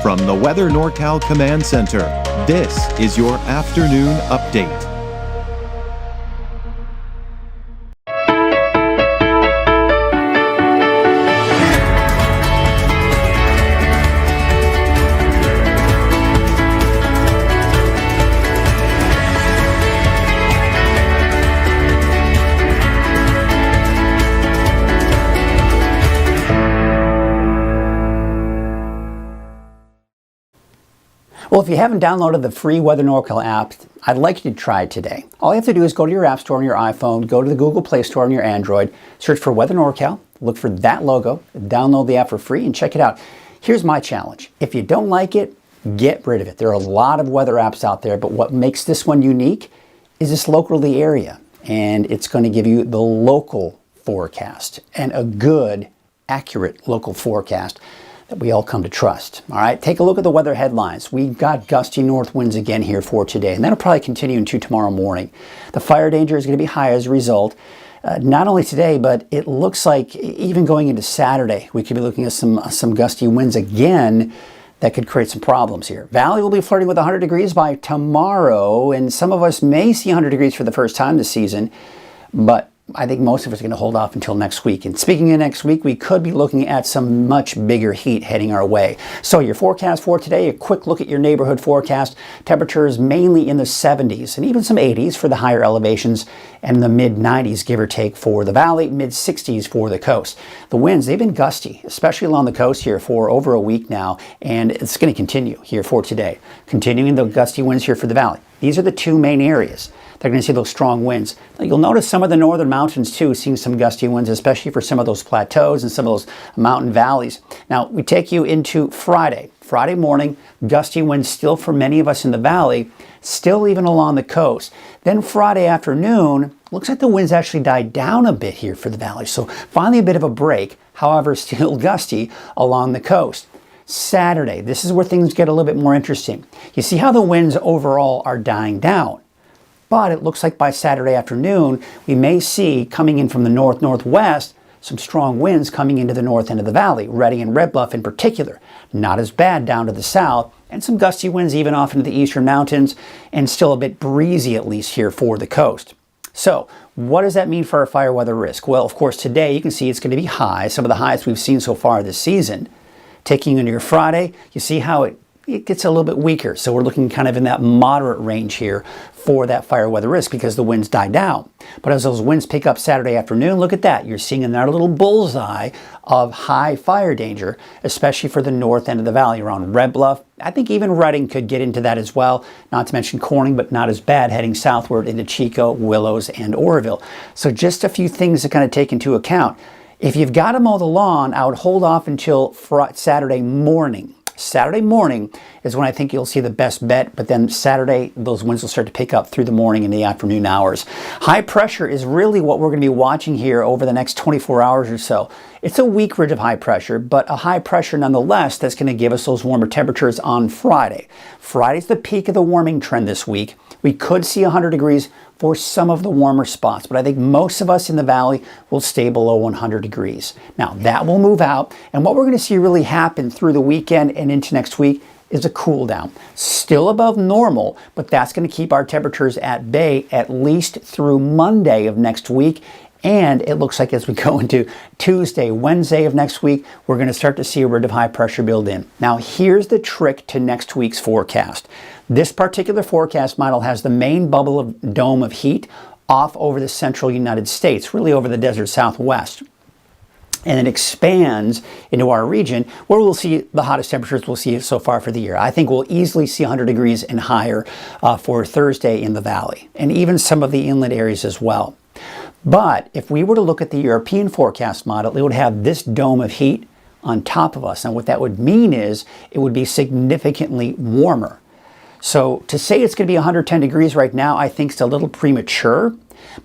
From the Weather NorCal Command Center, this is your afternoon update. Well, if you haven't downloaded the free Weather NorCal app, I'd like you to try it today. All you have to do is go to your App Store on your iPhone, go to the Google Play Store on your Android, search for Weather NorCal, look for that logo, download the app for free, and check it out. Here's my challenge. If you don't like it, get rid of it. There are a lot of weather apps out there, but what makes this one unique is it's local to the area, and it's going to give you the local forecast, and a good, accurate local forecast that we all come to trust. All right, take a look at the weather headlines. We've got gusty north winds again here for today, and that'll probably continue into tomorrow morning. The fire danger is going to be high as a result. Not only today, but it looks like even going into Saturday, we could be looking at some gusty winds again that could create some problems here. Valley will be flirting with 100 degrees by tomorrow, and some of us may see 100 degrees for the first time this season, but I think most of us are going to hold off until next week. And speaking of next week, we could be looking at some much bigger heat heading our way. So your forecast for today, a quick look at your neighborhood forecast. Temperatures mainly in the 70s and even some 80s for the higher elevations, and the mid-90s, give or take, for the valley, mid-60s for the coast. The winds, they've been gusty, especially along the coast here for over a week now, and it's going to continue here for today. Continuing the gusty winds here for the valley. These are the two main areas. They're going to see those strong winds. Now, you'll notice some of the northern mountains too seeing some gusty winds, especially for some of those plateaus and some of those mountain valleys. Now, we take you into Friday. Friday morning, gusty winds still for many of us in the valley, still even along the coast. Then Friday afternoon, looks like the winds actually died down a bit here for the valley. So finally a bit of a break, however, still gusty along the coast. Saturday, this is where things get a little bit more interesting. You see how the winds overall are dying down. But it looks like by Saturday afternoon, we may see, coming in from the north-northwest, some strong winds coming into the north end of the valley, Redding and Red Bluff in particular. Not as bad down to the south, and some gusty winds even off into the eastern mountains, and still a bit breezy at least here for the coast. So, what does that mean for our fire weather risk? Well, of course, today you can see it's going to be high, some of the highest we've seen so far this season. Taking you into your Friday, you see how it gets a little bit weaker. So we're looking kind of in that moderate range here for that fire weather risk because the winds die down. But as those winds pick up Saturday afternoon, look at that. You're seeing another little bullseye of high fire danger, especially for the north end of the valley around Red Bluff. I think even Redding could get into that as well, not to mention Corning, but not as bad heading southward into Chico, Willows, and Oroville. So just a few things to kind of take into account. If you've got to mow the lawn, I would hold off until Saturday morning. Saturday morning is when I think you'll see the best bet, but then Saturday, those winds will start to pick up through the morning and the afternoon hours. High pressure is really what we're going to be watching here over the next 24 hours or so. It's a weak ridge of high pressure, but a high pressure nonetheless that's going to give us those warmer temperatures on Friday. Friday's the peak of the warming trend this week. We could see 100 degrees for some of the warmer spots, but I think most of us in the valley will stay below 100 degrees. Now, that will move out, and what we're going to see really happen through the weekend and into next week is a cool down. Still above normal, but that's going to keep our temperatures at bay at least through Monday of next week. And it looks like as we go into Tuesday, Wednesday of next week, we're going to start to see a ridge of high pressure build in. Now, here's the trick to next week's forecast. This particular forecast model has the main bubble of dome of heat off over the central United States, really over the desert Southwest. And it expands into our region where we'll see the hottest temperatures we'll see so far for the year. I think we'll easily see 100 degrees and higher for Thursday in the valley, and even some of the inland areas as well. But if we were to look at the European forecast model, it would have this dome of heat on top of us. And what that would mean is it would be significantly warmer. So to say it's going to be 110 degrees right now, I think is a little premature.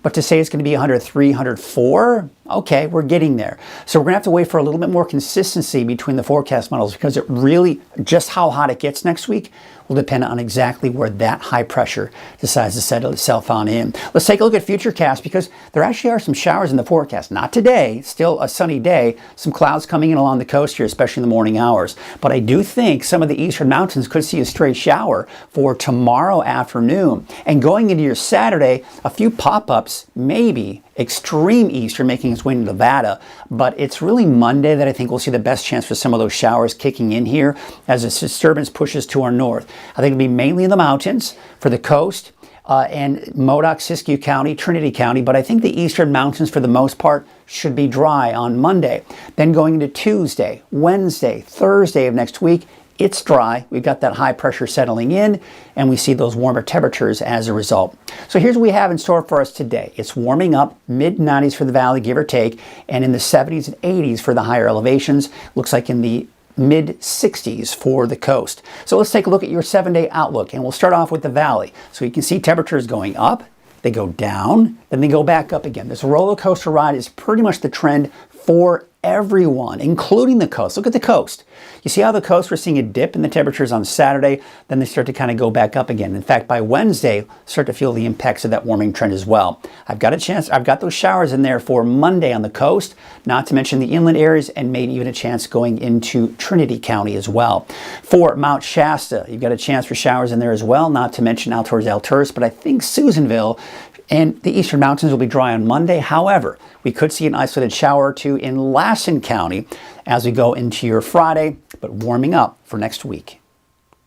But to say it's going to be 103, 104, Okay, we're getting there. So we're going to have to wait for a little bit more consistency between the forecast models, because it really, just how hot it gets next week will depend on exactly where that high pressure decides to settle itself on in. Let's take a look at Futurecast, because there actually are some showers in the forecast. Not today, still a sunny day, some clouds coming in along the coast here, especially in the morning hours. But I do think some of the eastern mountains could see a stray shower for tomorrow afternoon. And going into your Saturday, a few pop-ups, maybe extreme eastern making its way into Nevada, but it's really Monday that I think we'll see the best chance for some of those showers kicking in here as this disturbance pushes to our north. I think it'll be mainly in the mountains for the coast and Modoc, Siskiyou County, Trinity County, but I think the eastern mountains for the most part should be dry on Monday. Then going into Tuesday, Wednesday, Thursday of next week, it's dry. We've got that high pressure settling in, and we see those warmer temperatures as a result. So here's what we have in store for us today. It's warming up, mid-90s for the valley, give or take, and in the 70s and 80s for the higher elevations. Looks like in the mid-60s for the coast. So let's take a look at your 7-day outlook, and we'll start off with the valley. So you can see temperatures going up, they go down, then they go back up again. This roller coaster ride is pretty much the trend for everyone, including the coast. Look at the coast. You see how the coast, we're seeing a dip in the temperatures on Saturday, then they start to kind of go back up again. In fact, by Wednesday, start to feel the impacts of that warming trend as well. I've got those showers in there for Monday on the coast, not to mention the inland areas, and maybe even a chance going into Trinity County as well. For Mount Shasta, you've got a chance for showers in there as well, not to mention out towards Alturas, but I think Susanville and the eastern mountains will be dry on Monday. However, we could see an isolated shower or two in Lassen County as we go into your Friday, but warming up for next week.